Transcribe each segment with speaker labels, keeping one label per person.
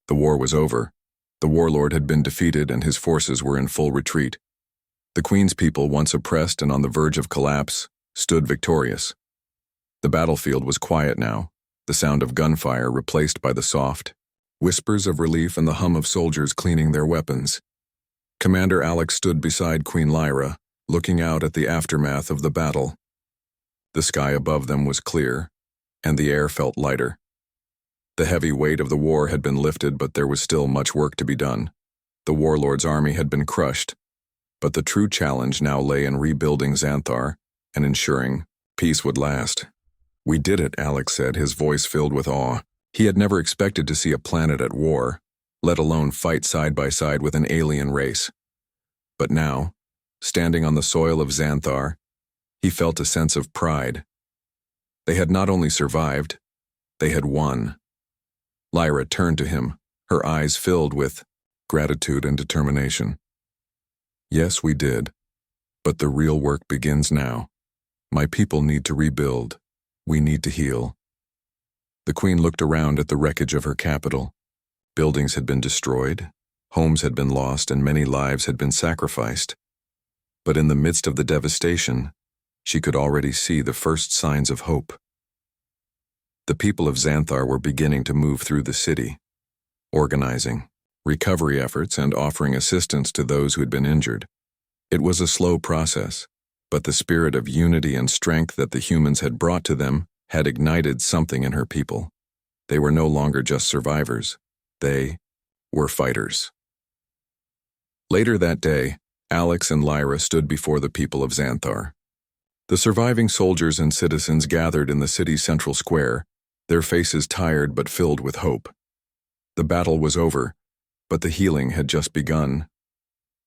Speaker 1: The war was over. The warlord had been defeated and his forces were in full retreat. The Queen's people, once oppressed and on the verge of collapse, stood victorious. The battlefield was quiet now, the sound of gunfire replaced by the soft whispers of relief and the hum of soldiers cleaning their weapons. Commander Alex stood beside Queen Lyra, looking out at the aftermath of the battle. The sky above them was clear, and the air felt lighter. The heavy weight of the war had been lifted, but there was still much work to be done. The warlord's army had been crushed, but the true challenge now lay in rebuilding Xanthar and ensuring peace would last. "We did it," Alex said, his voice filled with awe. He had never expected to see a planet at war, let alone fight side by side with an alien race. But now, standing on the soil of Xanthar, he felt a sense of pride. They had not only survived, they had won. Lyra turned to him, her eyes filled with gratitude and determination. "Yes, we did, but the real work begins now. My people need to rebuild. We need to heal." The Queen looked around at the wreckage of her capital. Buildings had been destroyed, homes had been lost, and many lives had been sacrificed. But in the midst of the devastation, she could already see the first signs of hope. The people of Xanthar were beginning to move through the city, organizing recovery efforts and offering assistance to those who had been injured. It was a slow process, but the spirit of unity and strength that the humans had brought to them had ignited something in her people. They were no longer just survivors. They were fighters. Later that day, Alex and Lyra stood before the people of Xanthar. The surviving soldiers and citizens gathered in the city's central square, their faces tired but filled with hope. The battle was over, but the healing had just begun.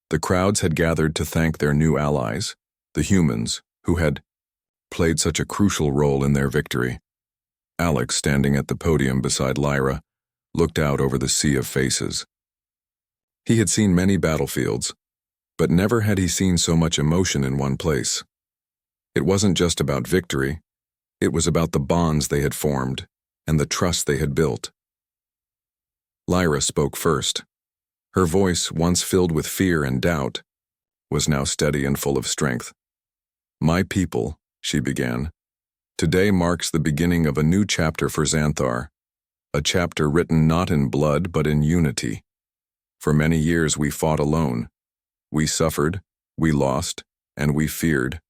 Speaker 1: The crowds had gathered to thank their new allies, the humans, who had played such a crucial role in their victory. Alex, standing at the podium beside Lyra, looked out over the sea of faces. He had seen many battlefields, but never had he seen so much emotion in one place. It wasn't just about victory, it was about the bonds they had formed and the trust they had built. Lyra spoke first. Her voice, once filled with fear and doubt, was now steady and full of strength. "My people," she began, "today marks the beginning of a new chapter for Xanthar, a chapter written not in blood but in unity. For many years we fought alone. We suffered, we lost, and we feared.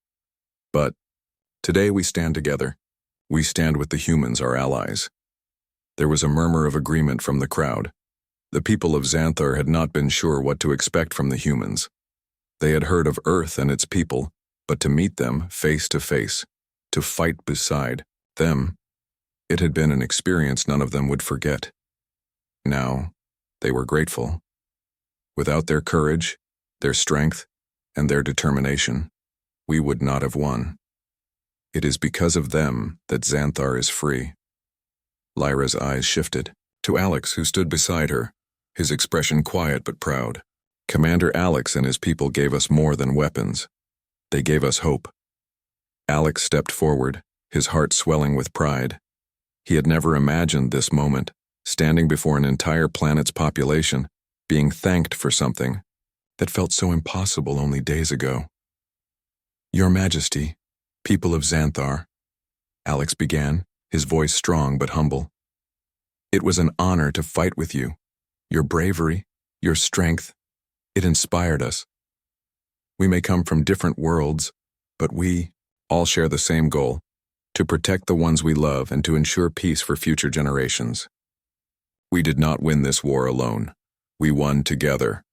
Speaker 1: But today we stand together. We stand with the humans, our allies." There was a murmur of agreement from the crowd. The people of Xanthar had not been sure what to expect from the humans. They had heard of Earth and its people, but to meet them face to face, to fight beside them, it had been an experience none of them would forget. Now, they were grateful. Without their courage, their strength, and their determination, we would not have won. It is because of them that Xanthar is free. Lyra's eyes shifted to Alex, who stood beside her, his expression quiet but proud. "Commander Alex and his people gave us more than weapons. They gave us hope." Alex stepped forward, his heart swelling with pride. He had never imagined this moment, standing before an entire planet's population, being thanked for something that felt so impossible only days ago. "Your Majesty, people of Xanthar," Alex began, his voice strong but humble. "It was an honor to fight with you. Your bravery, your strength, it inspired us. We may come from different worlds, but we all share the same goal, to protect the ones we love and to ensure peace for future generations. We did not win this war alone. We won together."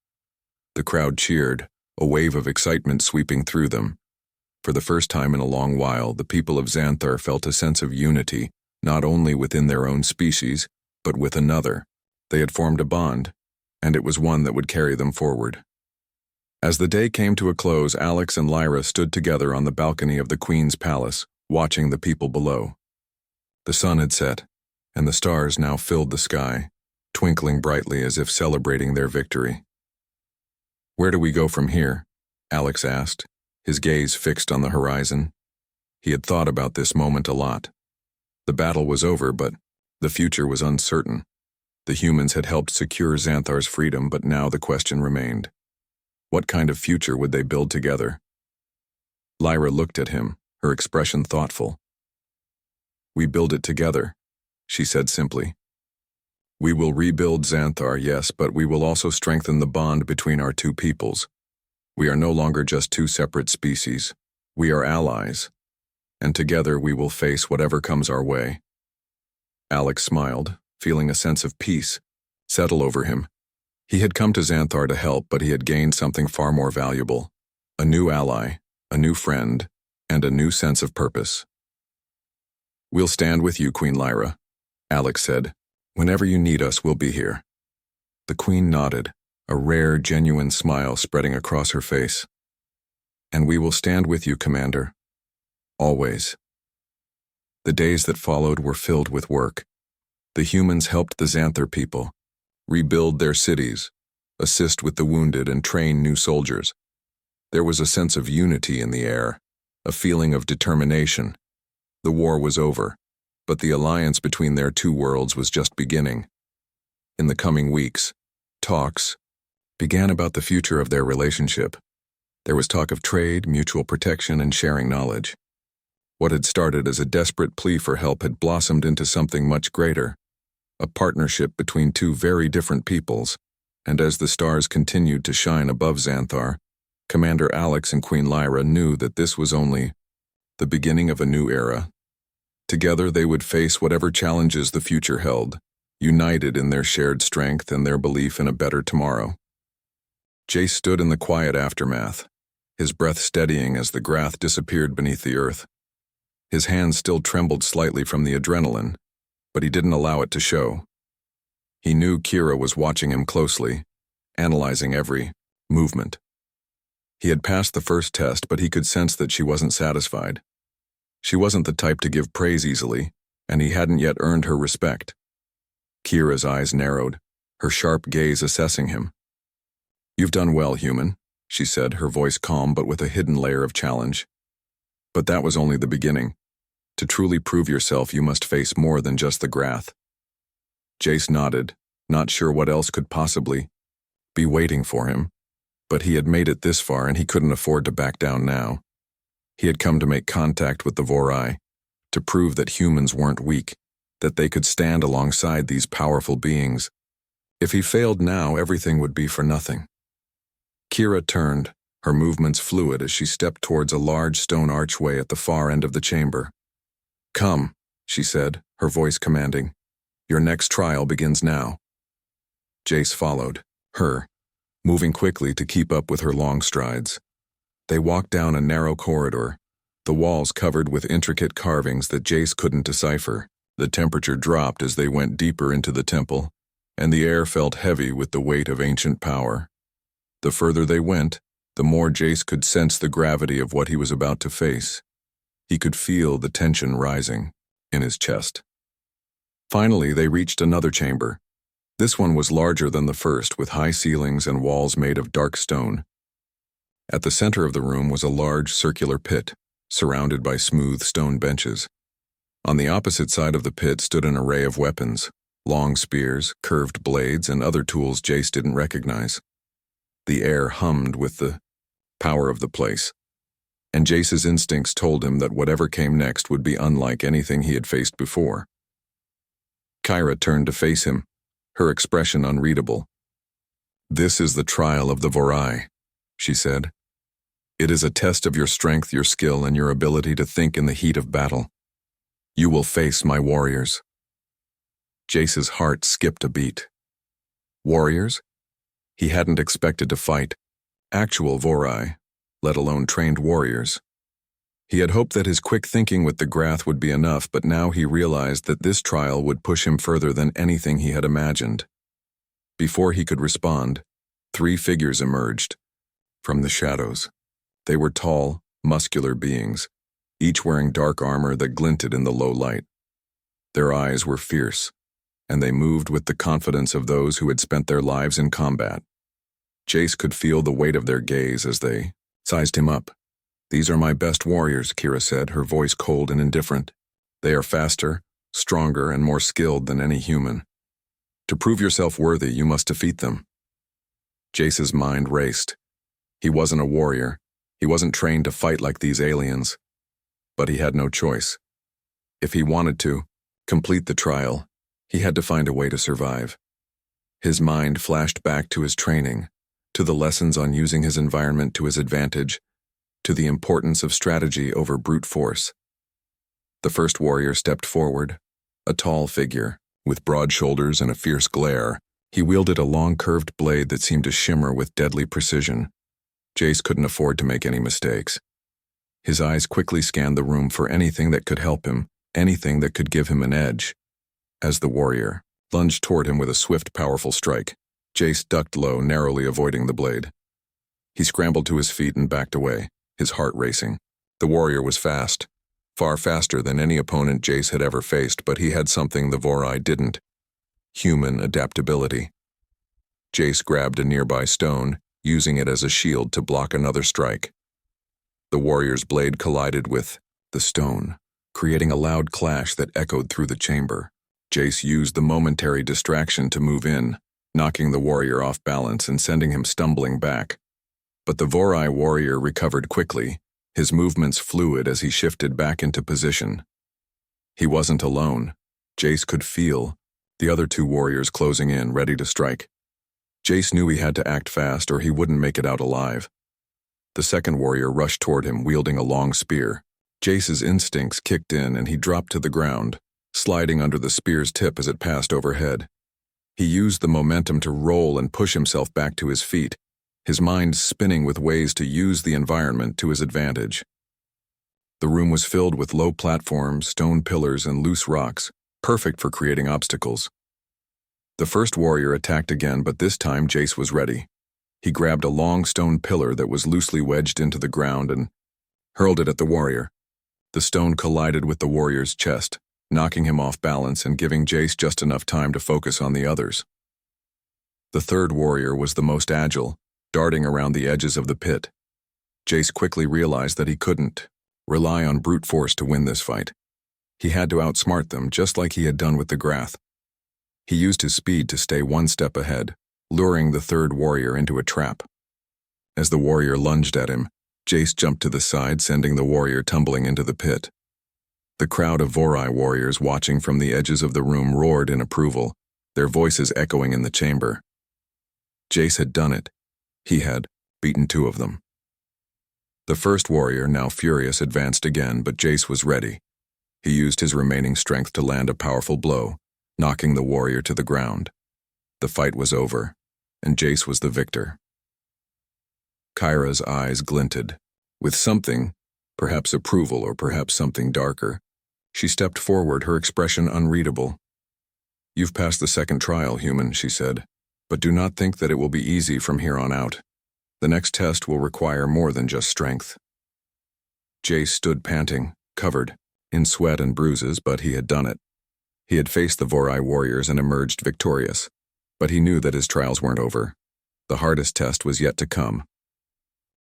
Speaker 1: The crowd cheered, a wave of excitement sweeping through them. For the first time in a long while, the people of Xanthar felt a sense of unity, not only within their own species, but with another. They had formed a bond, and it was one that would carry them forward. As the day came to a close, Alex and Lyra stood together on the balcony of the Queen's palace, watching the people below. The sun had set, and the stars now filled the sky, twinkling brightly as if celebrating their victory. "Where do we go from here?" Alex asked, his gaze fixed on the horizon. He had thought about this moment a lot. The battle was over, but the future was uncertain. The humans had helped secure Xanthar's freedom, but now the question remained. What kind of future would they build together? Lyra looked at him, her expression thoughtful. "We build it together," she said simply. "We will rebuild Xanthar, yes, but we will also strengthen the bond between our two peoples. We are no longer just two separate species. We are allies, and together we will face whatever comes our way." Alex smiled, feeling a sense of peace settle over him. He had come to Xanthar to help, but he had gained something far more valuable: a new ally, a new friend, and a new sense of purpose. "We'll stand with you, Queen Lyra," Alex said. "Whenever you need us, we'll be here." The Queen nodded, a rare, genuine smile spreading across her face. "And we will stand with you, Commander. Always." The days that followed were filled with work. The humans helped the Xanthar people rebuild their cities, assist with the wounded, and train new soldiers. There was a sense of unity in the air, a feeling of determination. The war was over, but the alliance between their two worlds was just beginning. In the coming weeks, talks began about the future of their relationship. There was talk of trade, mutual protection, and sharing knowledge. What had started as a desperate plea for help had blossomed into something much greater, a partnership between two very different peoples, and as the stars continued to shine above Xanthar, Commander Alex and Queen Lyra knew that this was only the beginning of a new era. Together they would face whatever challenges the future held, united in their shared strength and their belief in a better tomorrow. Jace stood in the quiet aftermath, his breath steadying as the Grath disappeared beneath the earth. His hands still trembled slightly from the adrenaline, but he didn't allow it to show. He knew Kira was watching him closely, analyzing every movement. He had passed the first test, but he could sense that she wasn't satisfied. She wasn't the type to give praise easily, and he hadn't yet earned her respect. Kira's eyes narrowed, her sharp gaze assessing him. "You've done well, human," she said, her voice calm but with a hidden layer of challenge. "But that was only the beginning. To truly prove yourself, you must face more than just the Grath." Jace nodded, not sure what else could possibly be waiting for him, but he had made it this far and he couldn't afford to back down now. He had come to make contact with the Vorai, to prove that humans weren't weak, that they could stand alongside these powerful beings. If he failed now, everything would be for nothing. Kira turned, her movements fluid as she stepped towards a large stone archway at the far end of the chamber. "Come," she said, her voice commanding. "Your next trial begins now." Jace followed, her, moving quickly to keep up with her long strides. They walked down a narrow corridor, the walls covered with intricate carvings that Jace couldn't decipher. The temperature dropped as they went deeper into the temple, and the air felt heavy with the weight of ancient power. The further they went, the more Jace could sense the gravity of what he was about to face. He could feel the tension rising in his chest. Finally, they reached another chamber. This one was larger than the first, with high ceilings and walls made of dark stone. At the center of the room was a large circular pit, surrounded by smooth stone benches. On the opposite side of the pit stood an array of weapons, long spears, curved blades, and other tools Jace didn't recognize. The air hummed with the power of the place, and Jace's instincts told him that whatever came next would be unlike anything he had faced before. Kira turned to face him, her expression unreadable. "This is the trial of the Vorai," she said. "It is a test of your strength, your skill, and your ability to think in the heat of battle. You will face my warriors." Jace's heart skipped a beat. Warriors? He hadn't expected to fight actual Vorai, let alone trained warriors. He had hoped that his quick thinking with the Grath would be enough, but now he realized that this trial would push him further than anything he had imagined. Before he could respond, 3 figures emerged from the shadows. They were tall, muscular beings, each wearing dark armor that glinted in the low light. Their eyes were fierce, and they moved with the confidence of those who had spent their lives in combat. Jace could feel the weight of their gaze as they sized him up. "These are my best warriors," Kira said, her voice cold and indifferent. "They are faster, stronger, and more skilled than any human. To prove yourself worthy, you must defeat them. Jace's mind raced. He wasn't a warrior. He wasn't trained to fight like these aliens. But he had no choice. If he wanted to complete the trial, he had to find a way to survive. His mind flashed back to his training, to the lessons on using his environment to his advantage, to the importance of strategy over brute force. The first warrior stepped forward, a tall figure, with broad shoulders and a fierce glare. He wielded a long curved blade that seemed to shimmer with deadly precision. Jace couldn't afford to make any mistakes. His eyes quickly scanned the room for anything that could help him, anything that could give him an edge. As the warrior lunged toward him with a swift, powerful strike, Jace ducked low, narrowly avoiding the blade. He scrambled to his feet and backed away, his heart racing. The warrior was fast, far faster than any opponent Jace had ever faced, but he had something the Vorai didn't: human adaptability. Jace grabbed a nearby stone, using it as a shield to block another strike. The warrior's blade collided with the stone, creating a loud clash that echoed through the chamber. Jace used the momentary distraction to move in, knocking the warrior off balance and sending him stumbling back. But the Vorai warrior recovered quickly, his movements fluid as he shifted back into position. He wasn't alone. Jace could feel the other two warriors closing in, ready to strike. Jace knew he had to act fast or he wouldn't make it out alive. The second warrior rushed toward him, wielding a long spear. Jace's instincts kicked in and he dropped to the ground, sliding under the spear's tip as it passed overhead. He used the momentum to roll and push himself back to his feet, his mind spinning with ways to use the environment to his advantage. The room was filled with low platforms, stone pillars, and loose rocks, perfect for creating obstacles. The first warrior attacked again, but this time Jace was ready. He grabbed a long stone pillar that was loosely wedged into the ground and hurled it at the warrior. The stone collided with the warrior's chest, knocking him off balance and giving Jace just enough time to focus on the others. The third warrior was the most agile, darting around the edges of the pit. Jace quickly realized that he couldn't rely on brute force to win this fight. He had to outsmart them, just like he had done with the Grath. He used his speed to stay one step ahead, luring the third warrior into a trap. As the warrior lunged at him, Jace jumped to the side, sending the warrior tumbling into the pit. The crowd of Vorai warriors watching from the edges of the room roared in approval, their voices echoing in the chamber. Jace had done it. He had beaten two of them. The first warrior, now furious, advanced again, but Jace was ready. He used his remaining strength to land a powerful blow, knocking the warrior to the ground. The fight was over, and Jace was the victor. Kyra's eyes glinted. With something, perhaps approval or perhaps something darker, she stepped forward, her expression unreadable. "You've passed the second trial, human," she said, "but do not think that it will be easy from here on out. The next test will require more than just strength." Jace stood panting, covered in sweat and bruises, but he had done it. He had faced the Vorai warriors and emerged victorious, but he knew that his trials weren't over. The hardest test was yet to come.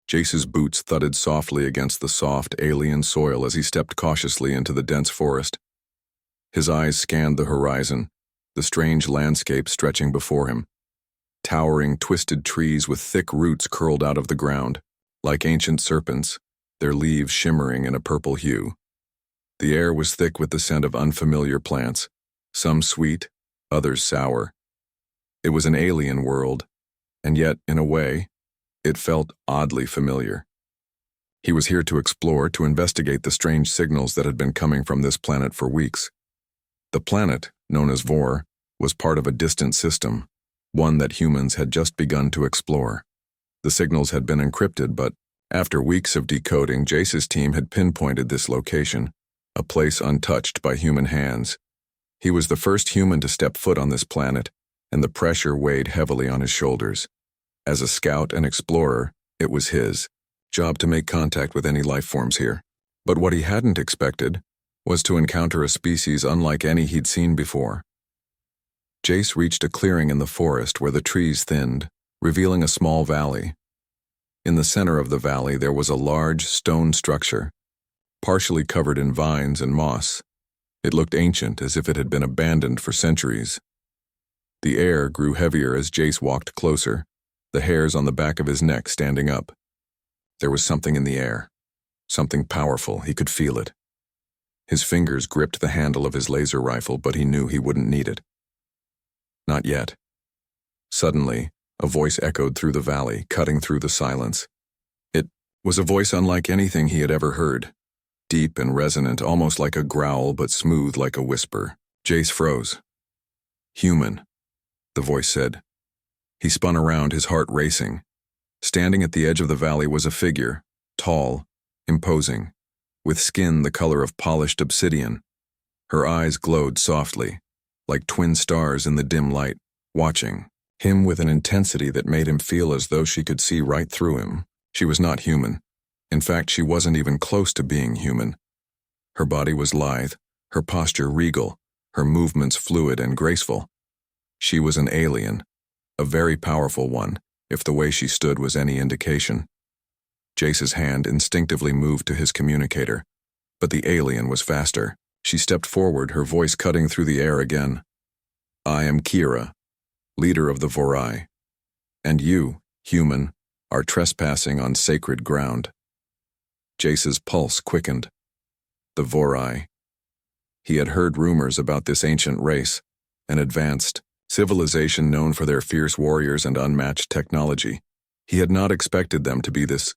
Speaker 1: Jace's boots thudded softly against the soft, alien soil as he stepped cautiously into the dense forest. His eyes scanned the horizon, the strange landscape stretching before him. Towering, twisted trees with thick roots curled out of the ground, like ancient serpents, their leaves shimmering in a purple hue. The air was thick with the scent of unfamiliar plants, some sweet, others sour. It was an alien world, and yet, in a way, it felt oddly familiar. He was here to explore, to investigate the strange signals that had been coming from this planet for weeks. The planet, known as Vor, was part of a distant system, one that humans had just begun to explore. The signals had been encrypted, but after weeks of decoding, Jace's team had pinpointed this location, a place untouched by human hands. He was the first human to step foot on this planet, and the pressure weighed heavily on his shoulders. As a scout and explorer, it was his job to make contact with any life forms here. But what he hadn't expected was to encounter a species unlike any he'd seen before. Jace reached a clearing in the forest where the trees thinned, revealing a small valley. In the center of the valley there was a large stone structure, partially covered in vines and moss. It looked ancient, as if it had been abandoned for centuries. The air grew heavier as Jace walked closer, the hairs on the back of his neck standing up. There was something in the air, something powerful, he could feel it. His fingers gripped the handle of his laser rifle, but he knew he wouldn't need it. Not yet. Suddenly, a voice echoed through the valley, cutting through the silence. It was a voice unlike anything he had ever heard. Deep and resonant, almost like a growl, but smooth like a whisper. Jace froze. "Human," the voice said. He spun around, his heart racing. Standing at the edge of the valley was a figure, tall, imposing, with skin the color of polished obsidian. Her eyes glowed softly, like twin stars in the dim light, watching him with an intensity that made him feel as though she could see right through him. She was not human. In fact, she wasn't even close to being human. Her body was lithe, her posture regal, her movements fluid and graceful. She was an alien, a very powerful one, if the way she stood was any indication. Jace's hand instinctively moved to his communicator, but the alien was faster. She stepped forward, her voice cutting through the air again. "I am Kira, leader of the Vorai, and you, human, are trespassing on sacred ground." Jace's pulse quickened. The Vorai. He had heard rumors about this ancient race, an advanced civilization known for their fierce warriors and unmatched technology. He had not expected them to be this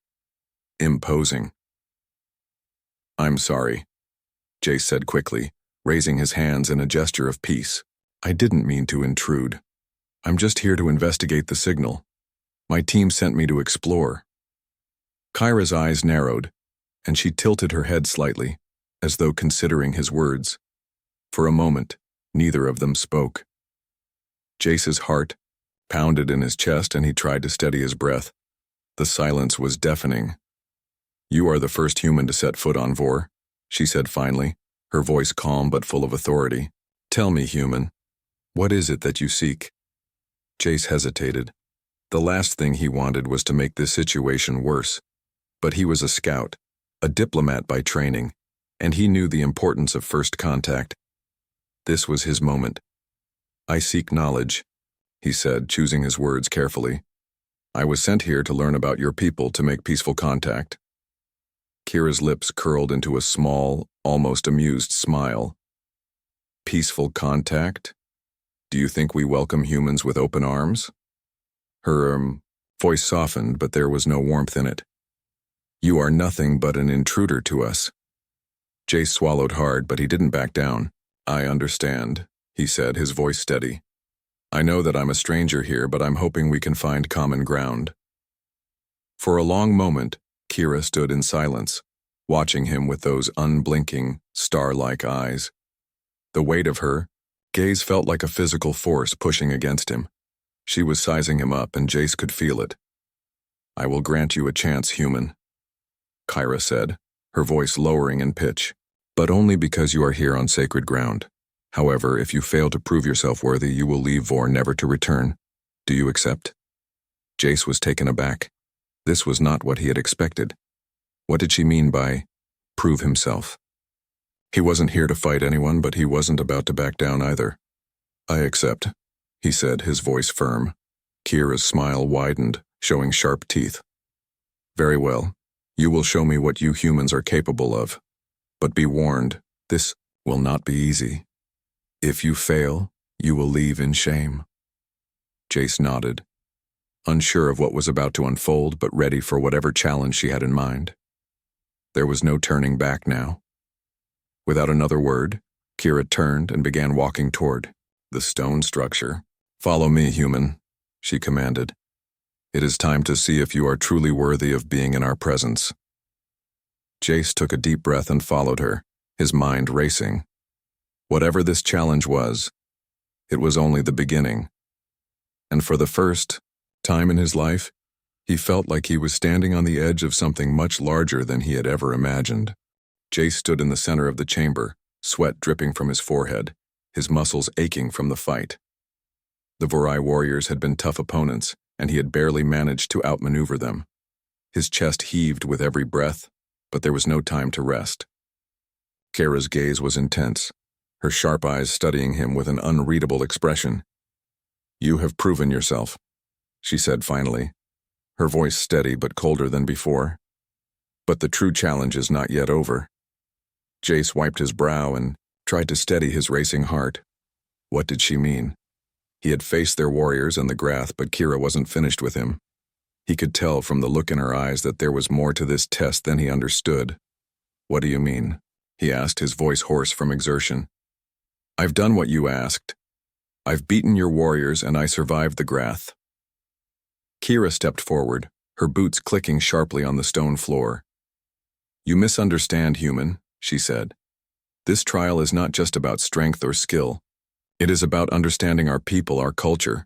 Speaker 1: imposing. "I'm sorry," Jace said quickly, raising his hands in a gesture of peace. "I didn't mean to intrude. I'm just here to investigate the signal. My team sent me to explore." Kyra's eyes narrowed, and she tilted her head slightly, as though considering his words. For a moment, neither of them spoke. Jace's heart pounded in his chest, and he tried to steady his breath. The silence was deafening. "You are the first human to set foot on Vor," she said finally, her voice calm but full of authority. "Tell me, human, what is it that you seek?" Jace hesitated. The last thing he wanted was to make this situation worse. But he was a scout, a diplomat by training, and he knew the importance of first contact. This was his moment. "I seek knowledge," he said, choosing his words carefully. "I was sent here to learn about your people, to make peaceful contact." Kira's lips curled into a small, almost amused smile. "Peaceful contact? Do you think we welcome humans with open arms?" Her voice softened, but there was no warmth in it. "You are nothing but an intruder to us." Jace swallowed hard, but he didn't back down. "I understand," he said, his voice steady. "I know that I'm a stranger here, but I'm hoping we can find common ground." For a long moment, Kira stood in silence, watching him with those unblinking, star-like eyes. The weight of her gaze felt like a physical force pushing against him. She was sizing him up, and Jace could feel it. "I will grant you a chance, human," Kira said, her voice lowering in pitch, "but only because you are here on sacred ground. However, if you fail to prove yourself worthy, you will leave Vor never to return. Do you accept?" Jace was taken aback. This was not what he had expected. What did she mean by prove himself? He wasn't here to fight anyone, but he wasn't about to back down either. "I accept," he said, his voice firm. Kira's smile widened, showing sharp teeth. "Very well. You will show me what you humans are capable of. But be warned, this will not be easy. If you fail, you will leave in shame." Jace nodded, unsure of what was about to unfold, but ready for whatever challenge she had in mind. There was no turning back now. Without another word, Kira turned and began walking toward the stone structure. "Follow me, human," she commanded. "It is time to see if you are truly worthy of being in our presence." Jace took a deep breath and followed her, his mind racing. Whatever this challenge was, it was only the beginning. And for the first time in his life, he felt like he was standing on the edge of something much larger than he had ever imagined. Jace stood in the center of the chamber, sweat dripping from his forehead, his muscles aching from the fight. The Vorai warriors had been tough opponents, and he had barely managed to outmaneuver them. His chest heaved with every breath, but there was no time to rest. Kira's gaze was intense, her sharp eyes studying him with an unreadable expression. You have proven yourself, she said finally, her voice steady but colder than before. But the true challenge is not yet over. Jace wiped his brow and tried to steady his racing heart. What did she mean? He had faced their warriors and the Grath, but Kira wasn't finished with him. He could tell from the look in her eyes that there was more to this test than he understood. What do you mean? He asked, his voice hoarse from exertion. I've done what you asked. I've beaten your warriors and I survived the Grath. Kira stepped forward, her boots clicking sharply on the stone floor. You misunderstand, human, she said. This trial is not just about strength or skill. It is about understanding our people, our culture.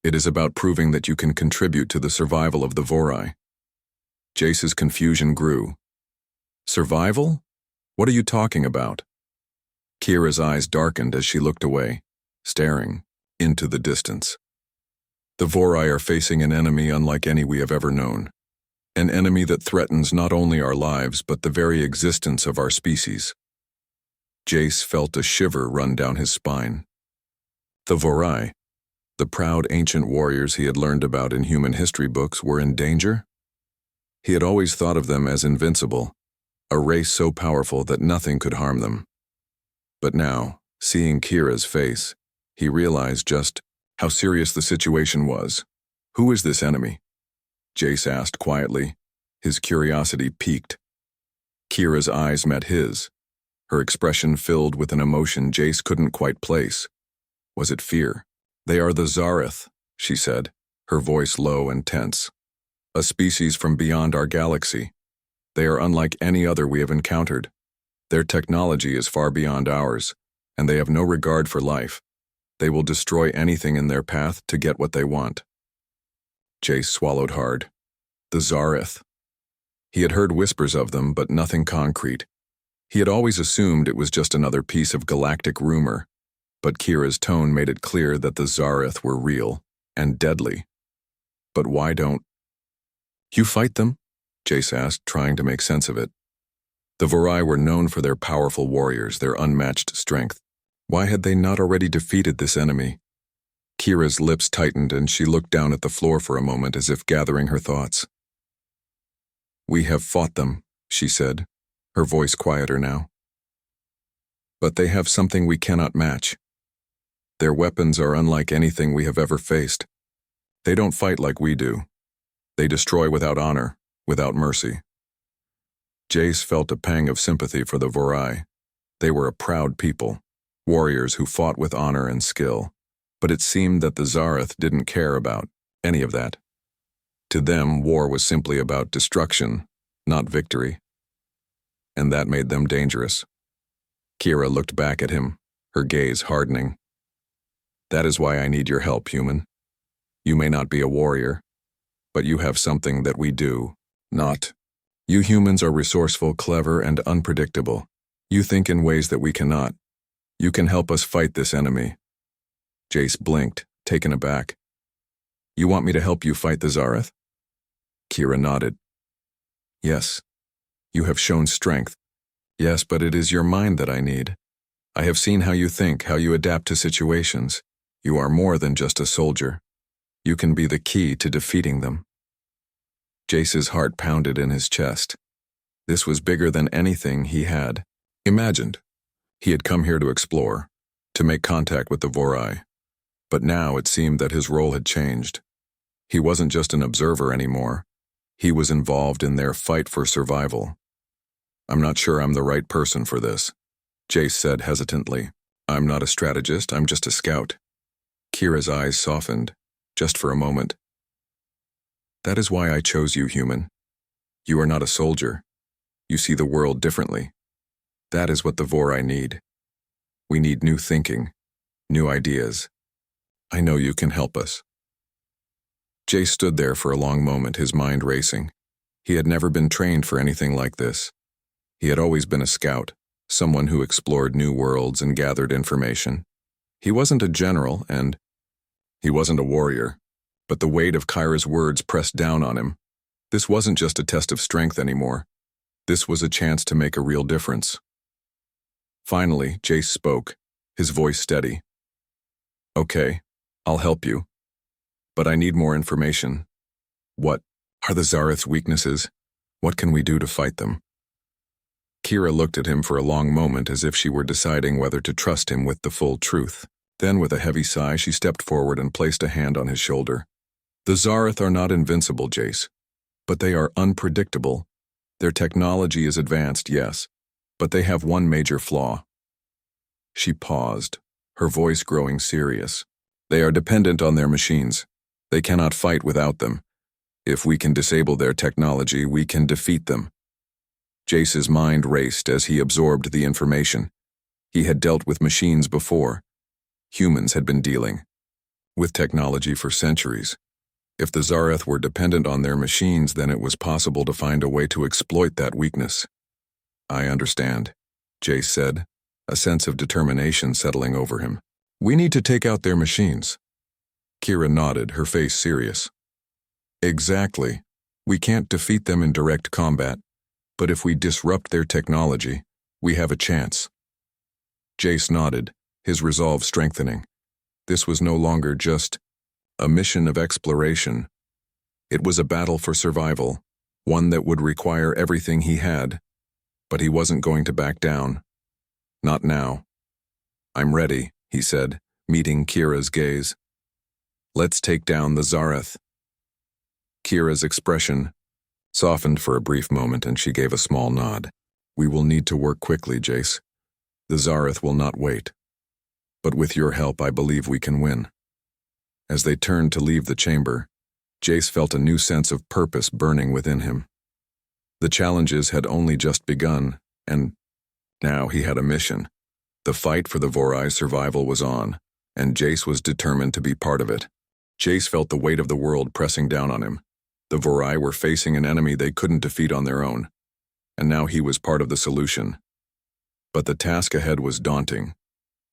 Speaker 1: It is about proving that you can contribute to the survival of the Vorai. Jace's confusion grew. Survival? What are you talking about? Kira's eyes darkened as she looked away, staring into the distance. The Vorai are facing an enemy unlike any we have ever known. An enemy that threatens not only our lives but the very existence of our species. Jace felt a shiver run down his spine. The Vorai, the proud ancient warriors he had learned about in human history books, were in danger? He had always thought of them as invincible, a race so powerful that nothing could harm them. But now, seeing Kira's face, he realized just how serious the situation was. Who is this enemy? Jace asked quietly, his curiosity piqued. Kira's eyes met his, her expression filled with an emotion Jace couldn't quite place. Was it fear? They are the Zareth, she said, her voice low and tense. A species from beyond our galaxy. They are unlike any other we have encountered. Their technology is far beyond ours, and they have no regard for life. They will destroy anything in their path to get what they want. Jace swallowed hard. The Zareth. He had heard whispers of them, but nothing concrete. He had always assumed it was just another piece of galactic rumor, but Kira's tone made it clear that the Zareth were real and deadly. But why don't you fight them? Jace asked, trying to make sense of it. The Vorai were known for their powerful warriors, their unmatched strength. Why had they not already defeated this enemy? Kira's lips tightened and she looked down at the floor for a moment as if gathering her thoughts. We have fought them, she said, her voice quieter now. But they have something we cannot match. Their weapons are unlike anything we have ever faced. They don't fight like we do. They destroy without honor, without mercy. Jace felt a pang of sympathy for the Vorai. They were a proud people, warriors who fought with honor and skill. But it seemed that the Zareth didn't care about any of that. To them, war was simply about destruction, not victory. And that made them dangerous. Kira looked back at him, her gaze hardening. That is why I need your help, human. You may not be a warrior, but you have something that we do not. You humans are resourceful, clever, and unpredictable. You think in ways that we cannot. You can help us fight this enemy. Jace blinked, taken aback. You want me to help you fight the Zareth? Kira nodded. Yes. You have shown strength. Yes, but it is your mind that I need. I have seen how you think, how you adapt to situations. You are more than just a soldier. You can be the key to defeating them. Jace's heart pounded in his chest. This was bigger than anything he had imagined. He had come here to explore, to make contact with the Vorai. But now it seemed that his role had changed. He wasn't just an observer anymore. He was involved in their fight for survival. I'm not sure I'm the right person for this, Jace said hesitantly. I'm not a strategist, I'm just a scout. Kira's eyes softened, just for a moment. That is why I chose you, human. You are not a soldier. You see the world differently. That is what the Vorai need. We need new thinking, new ideas. I know you can help us. Jace stood there for a long moment, his mind racing. He had never been trained for anything like this. He had always been a scout, someone who explored new worlds and gathered information. He wasn't a general, and he wasn't a warrior, but the weight of Kyra's words pressed down on him. This wasn't just a test of strength anymore. This was a chance to make a real difference. Finally, Jace spoke, his voice steady. Okay, I'll help you. But I need more information. What are the Zareth's weaknesses? What can we do to fight them? Kira looked at him for a long moment as if she were deciding whether to trust him with the full truth. Then, with a heavy sigh, she stepped forward and placed a hand on his shoulder. The Zareth are not invincible, Jace, but they are unpredictable. Their technology is advanced, yes, but they have one major flaw. She paused, her voice growing serious. They are dependent on their machines. They cannot fight without them. If we can disable their technology, we can defeat them. Jace's mind raced as he absorbed the information. He had dealt with machines before. Humans had been dealing with technology for centuries. If the Zareth were dependent on their machines, then it was possible to find a way to exploit that weakness. I understand, Jace said, a sense of determination settling over him. We need to take out their machines. Kira nodded, her face serious. Exactly. We can't defeat them in direct combat, but if we disrupt their technology, we have a chance. Jace nodded, his resolve strengthening. This was no longer just a mission of exploration. It was a battle for survival, one that would require everything he had, but he wasn't going to back down. Not now. I'm ready, he said, meeting Kira's gaze. Let's take down the Zareth. Kira's expression softened for a brief moment and she gave a small nod. We will need to work quickly, Jace. The Zareth will not wait. But with your help, I believe we can win. As they turned to leave the chamber, Jace felt a new sense of purpose burning within him. The challenges had only just begun, and now he had a mission. The fight for the Vorai's survival was on, and Jace was determined to be part of it. Jace felt the weight of the world pressing down on him. The Vorai were facing an enemy they couldn't defeat on their own, and now he was part of the solution. But the task ahead was daunting.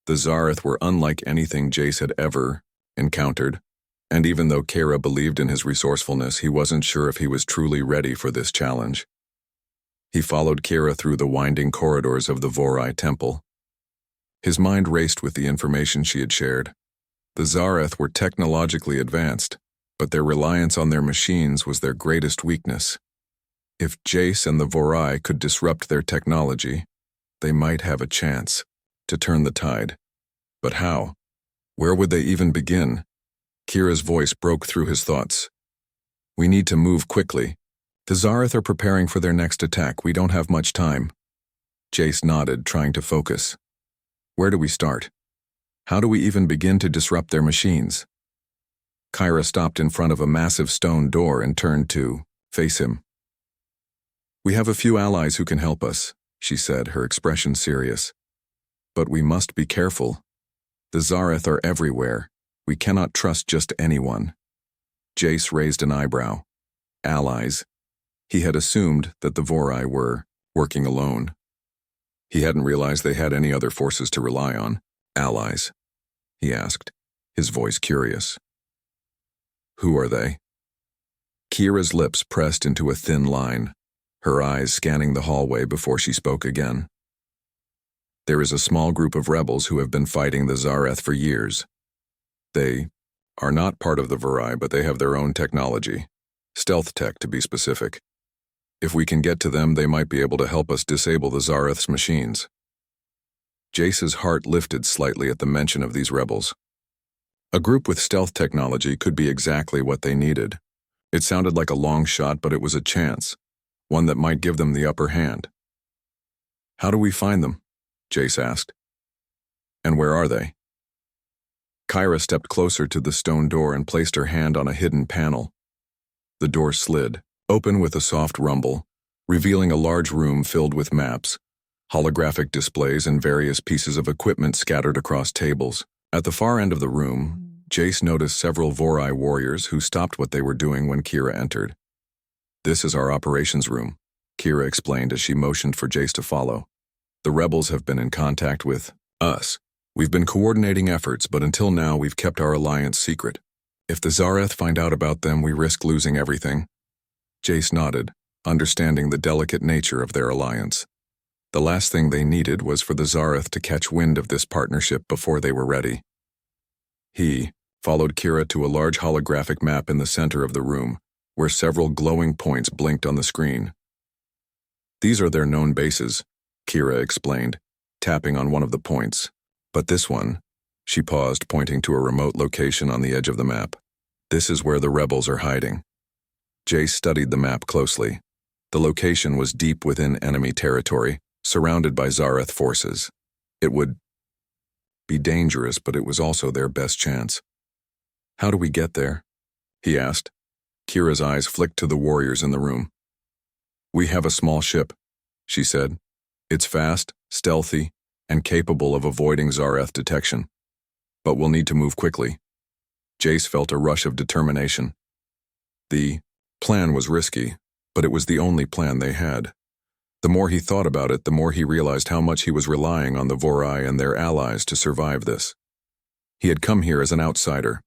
Speaker 1: The Zareth were unlike anything Jace had ever encountered, and even though Kira believed in his resourcefulness, he wasn't sure if he was truly ready for this challenge. He followed Kira through the winding corridors of the Vorai temple. His mind raced with the information she had shared. The Zareth were technologically advanced, but their reliance on their machines was their greatest weakness. If Jace and the Vorai could disrupt their technology, they might have a chance to turn the tide. But how? Where would they even begin? Kira's voice broke through his thoughts. We need to move quickly. The Zareth are preparing for their next attack. We don't have much time. Jace nodded, trying to focus. Where do we start? How do we even begin to disrupt their machines? Kira stopped in front of a massive stone door and turned to face him. We have a few allies who can help us, she said, her expression serious. But we must be careful. The Zareth are everywhere. We cannot trust just anyone. Jace raised an eyebrow. Allies. He had assumed that the Vorai were working alone. He hadn't realized they had any other forces to rely on. Allies, he asked, his voice curious. Who are they? Kira's lips pressed into a thin line, her eyes scanning the hallway before she spoke again. There is a small group of rebels who have been fighting the Zareth for years. They are not part of the Vorai, but they have their own technology. Stealth tech, to be specific. If we can get to them, they might be able to help us disable the Zareth's machines. Jace's heart lifted slightly at the mention of these rebels. A group with stealth technology could be exactly what they needed. It sounded like a long shot, but it was a chance, one that might give them the upper hand. How do we find them? Jace asked. And where are they? Kira stepped closer to the stone door and placed her hand on a hidden panel. The door slid, open with a soft rumble, revealing a large room filled with maps, holographic displays, and various pieces of equipment scattered across tables. At the far end of the room, Jace noticed several Vorai warriors who stopped what they were doing when Kira entered. This is our operations room, Kira explained as she motioned for Jace to follow. The rebels have been in contact with us. We've been coordinating efforts, but until now we've kept our alliance secret. If the Zareth find out about them, we risk losing everything. Jace nodded, understanding the delicate nature of their alliance. The last thing they needed was for the Zareth to catch wind of this partnership before they were ready. He followed Kira to a large holographic map in the center of the room, where several glowing points blinked on the screen. These are their known bases, Kira explained, tapping on one of the points. But this one, she paused, pointing to a remote location on the edge of the map. This is where the rebels are hiding. Jace studied the map closely. The location was deep within enemy territory, surrounded by Zareth forces. It would be dangerous, but it was also their best chance. How do we get there? He asked. Kira's eyes flicked to the warriors in the room. We have a small ship, she said. It's fast, stealthy, and capable of avoiding Zareth detection. But we'll need to move quickly. Jace felt a rush of determination. The plan was risky, but it was the only plan they had. The more he thought about it, the more he realized how much he was relying on the Vorai and their allies to survive this. He had come here as an outsider,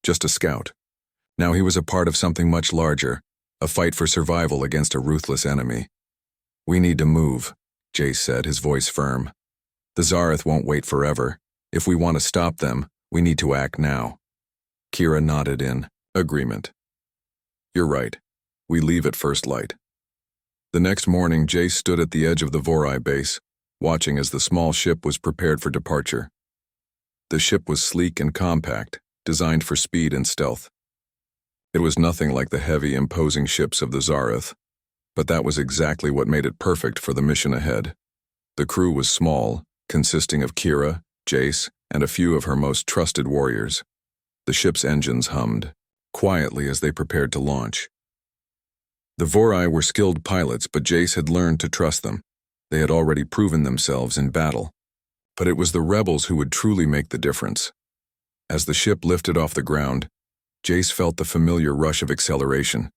Speaker 1: just a scout. Now he was a part of something much larger, a fight for survival against a ruthless enemy. We need to move, Jace said, his voice firm. The Zareth won't wait forever. If we want to stop them, we need to act now. Kira nodded in agreement. You're right. We leave at first light. The next morning, Jace stood at the edge of the Vorai base, watching as the small ship was prepared for departure. The ship was sleek and compact, designed for speed and stealth. It was nothing like the heavy, imposing ships of the Zareth, but that was exactly what made it perfect for the mission ahead. The crew was small, consisting of Kira, Jace, and a few of her most trusted warriors. The ship's engines hummed quietly as they prepared to launch. The Vorai were skilled pilots, but Jace had learned to trust them. They had already proven themselves in battle. But it was the rebels who would truly make the difference. As the ship lifted off the ground, Jace felt the familiar rush of acceleration.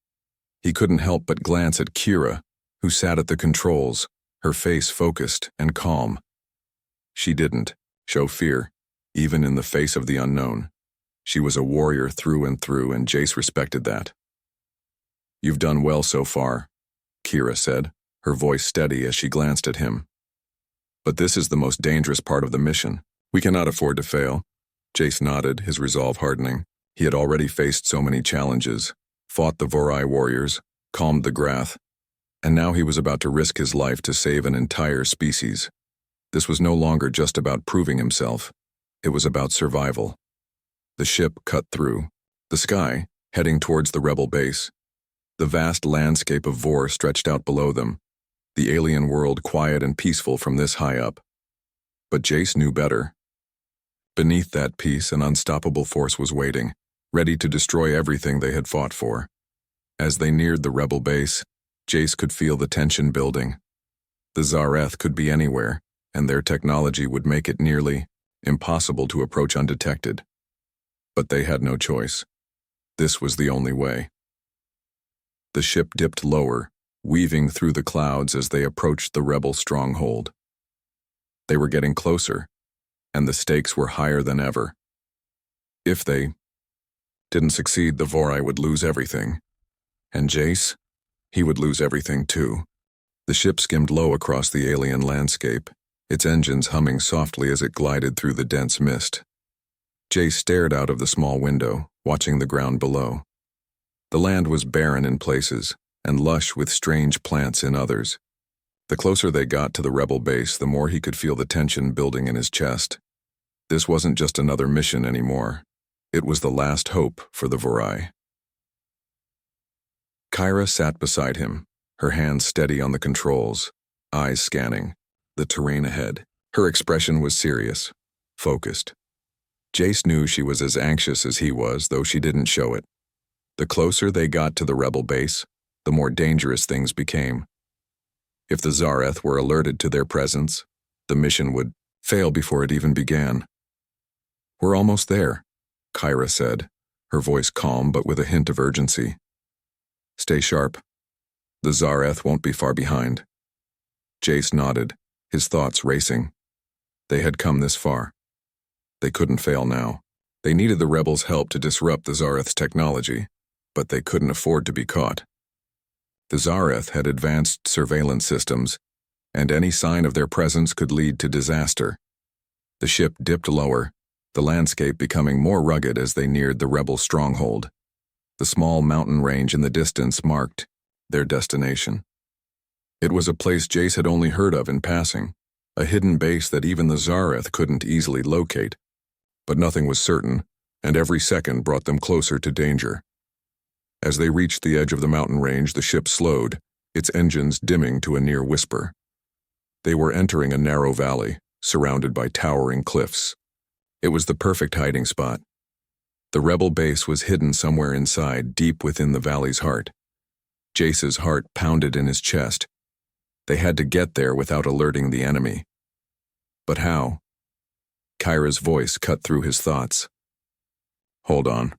Speaker 1: He couldn't help but glance at Kira, who sat at the controls, her face focused and calm. She didn't show fear, even in the face of the unknown. She was a warrior through and through, and Jace respected that. You've done well so far, Kira said, her voice steady as she glanced at him. But this is the most dangerous part of the mission. We cannot afford to fail. Jace nodded, his resolve hardening. He had already faced so many challenges, fought the Vorai warriors, calmed the Grath, and now he was about to risk his life to save an entire species. This was no longer just about proving himself. It was about survival. The ship cut through the sky, heading towards the rebel base. The vast landscape of Vor stretched out below them, the alien world quiet and peaceful from this high up. But Jace knew better. Beneath that peace, an unstoppable force was waiting, ready to destroy everything they had fought for. As they neared the rebel base, Jace could feel the tension building. The Zareth could be anywhere, and their technology would make it nearly impossible to approach undetected. But they had no choice. This was the only way. The ship dipped lower, weaving through the clouds as they approached the rebel stronghold. They were getting closer, and the stakes were higher than ever. If they didn't succeed, the Vorai would lose everything. And Jace, he would lose everything too. The ship skimmed low across the alien landscape, its engines humming softly as it glided through the dense mist. Jace stared out of the small window, watching the ground below. The land was barren in places, and lush with strange plants in others. The closer they got to the rebel base, the more he could feel the tension building in his chest. This wasn't just another mission anymore. It was the last hope for the Vorai. Kira sat beside him, her hands steady on the controls, eyes scanning the terrain ahead. Her expression was serious, focused. Jace knew she was as anxious as he was, though she didn't show it. The closer they got to the rebel base, the more dangerous things became. If the Zareth were alerted to their presence, the mission would fail before it even began. We're almost there, Kira said, her voice calm but with a hint of urgency. Stay sharp. The Zareth won't be far behind. Jace nodded, his thoughts racing. They had come this far. They couldn't fail now. They needed the rebels' help to disrupt the Zareth's technology, but they couldn't afford to be caught. The Zareth had advanced surveillance systems, and any sign of their presence could lead to disaster. The ship dipped lower, the landscape becoming more rugged as they neared the rebel stronghold. The small mountain range in the distance marked their destination. It was a place Jace had only heard of in passing, a hidden base that even the Zareth couldn't easily locate. But nothing was certain, and every second brought them closer to danger. As they reached the edge of the mountain range, the ship slowed, its engines dimming to a near whisper. They were entering a narrow valley, surrounded by towering cliffs. It was the perfect hiding spot. The rebel base was hidden somewhere inside, deep within the valley's heart. Jace's heart pounded in his chest. They had to get there without alerting the enemy. But how? Kyra's voice cut through his thoughts. Hold on.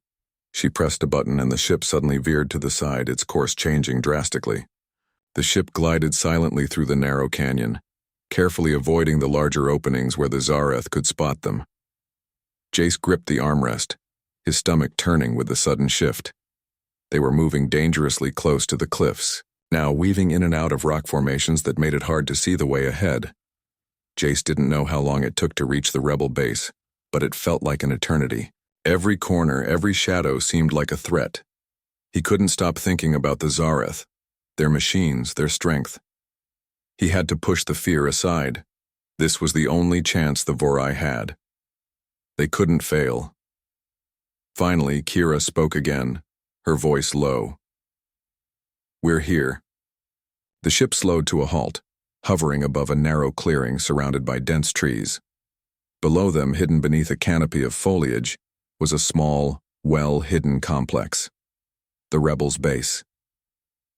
Speaker 1: She pressed a button and the ship suddenly veered to the side, its course changing drastically. The ship glided silently through the narrow canyon, carefully avoiding the larger openings where the Zareth could spot them. Jace gripped the armrest, his stomach turning with the sudden shift. They were moving dangerously close to the cliffs, now weaving in and out of rock formations that made it hard to see the way ahead. Jace didn't know how long it took to reach the rebel base, but it felt like an eternity. Every corner, every shadow seemed like a threat. He couldn't stop thinking about the Zareth, their machines, their strength. He had to push the fear aside. This was the only chance the Vorai had. They couldn't fail. Finally, Kira spoke again, her voice low. We're here. The ship slowed to a halt, hovering above a narrow clearing surrounded by dense trees. Below them, hidden beneath a canopy of foliage, was a small, well-hidden complex. The rebels' base.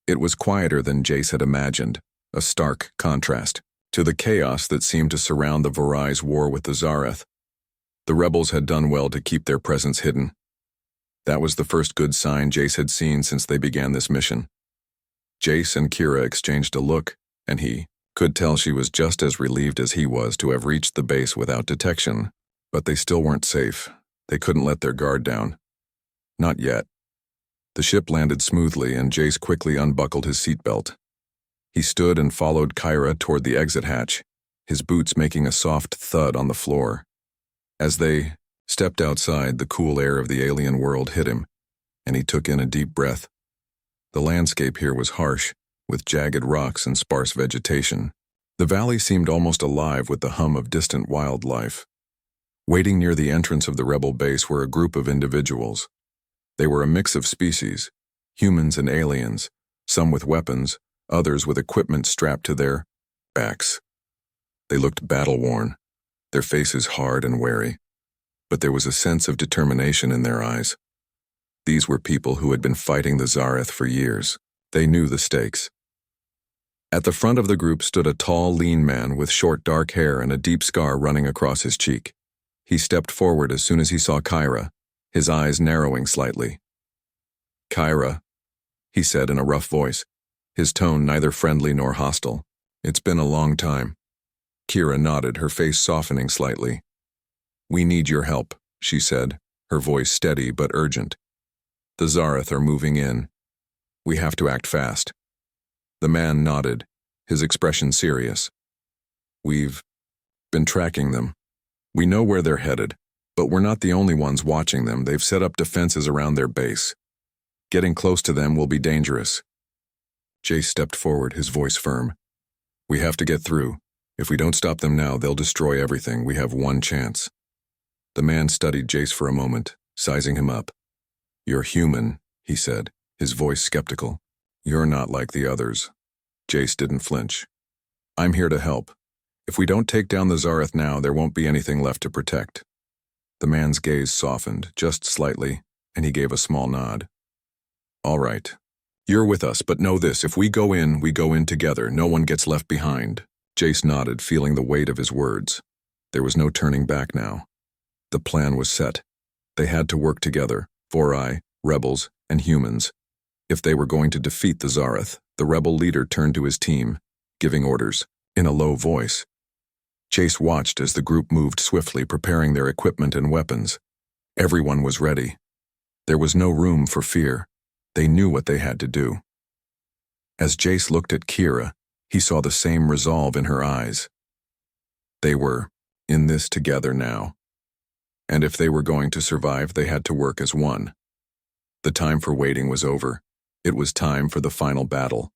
Speaker 1: It was quieter than Jace had imagined, a stark contrast to the chaos that seemed to surround the Vorai's war with the Zareth. The rebels had done well to keep their presence hidden. That was the first good sign Jace had seen since they began this mission. Jace and Kira exchanged a look, and he could tell she was just as relieved as he was to have reached the base without detection. But they still weren't safe. They couldn't let their guard down. Not yet. The ship landed smoothly, and Jace quickly unbuckled his seatbelt. He stood and followed Kyra toward the exit hatch, his boots making a soft thud on the floor. As they stepped outside, the cool air of the alien world hit him, and he took in a deep breath. The landscape here was harsh, with jagged rocks and sparse vegetation. The valley seemed almost alive with the hum of distant wildlife. Waiting near the entrance of the rebel base were a group of individuals. They were a mix of species, humans and aliens, some with weapons, others with equipment strapped to their backs. They looked battle-worn, their faces hard and wary, but there was a sense of determination in their eyes. These were people who had been fighting the Zareth for years. They knew the stakes. At the front of the group stood a tall, lean man with short, dark hair and a deep scar running across his cheek. He stepped forward as soon as he saw Kyra, his eyes narrowing slightly. "Kyra," he said in a rough voice, his tone neither friendly nor hostile. "It's been a long time." Kira nodded, her face softening slightly. "We need your help," she said, her voice steady but urgent. "The Zareth are moving in. We have to act fast." The man nodded, his expression serious. "We've been tracking them. We know where they're headed, but we're not the only ones watching them. They've set up defenses around their base. Getting close to them will be dangerous." Jace stepped forward, his voice firm. "We have to get through. If we don't stop them now, they'll destroy everything. We have one chance." The man studied Jace for a moment, sizing him up. "You're human," he said, his voice skeptical. "You're not like the others." Jace didn't flinch. "I'm here to help. If we don't take down the Zareth now, there won't be anything left to protect." The man's gaze softened, just slightly, and he gave a small nod. "All right. You're with us, but know this, if we go in together. No one gets left behind." Jace nodded, feeling the weight of his words. There was no turning back now. The plan was set. They had to work together, Vorai, rebels, and humans. If they were going to defeat the Zareth, the rebel leader turned to his team, giving orders, in a low voice. Jace watched as the group moved swiftly, preparing their equipment and weapons. Everyone was ready. There was no room for fear. They knew what they had to do. As Jace looked at Kira, he saw the same resolve in her eyes. They were in this together now. and if they were going to survive, they had to work as one. The time for waiting was over. It was time for the final battle.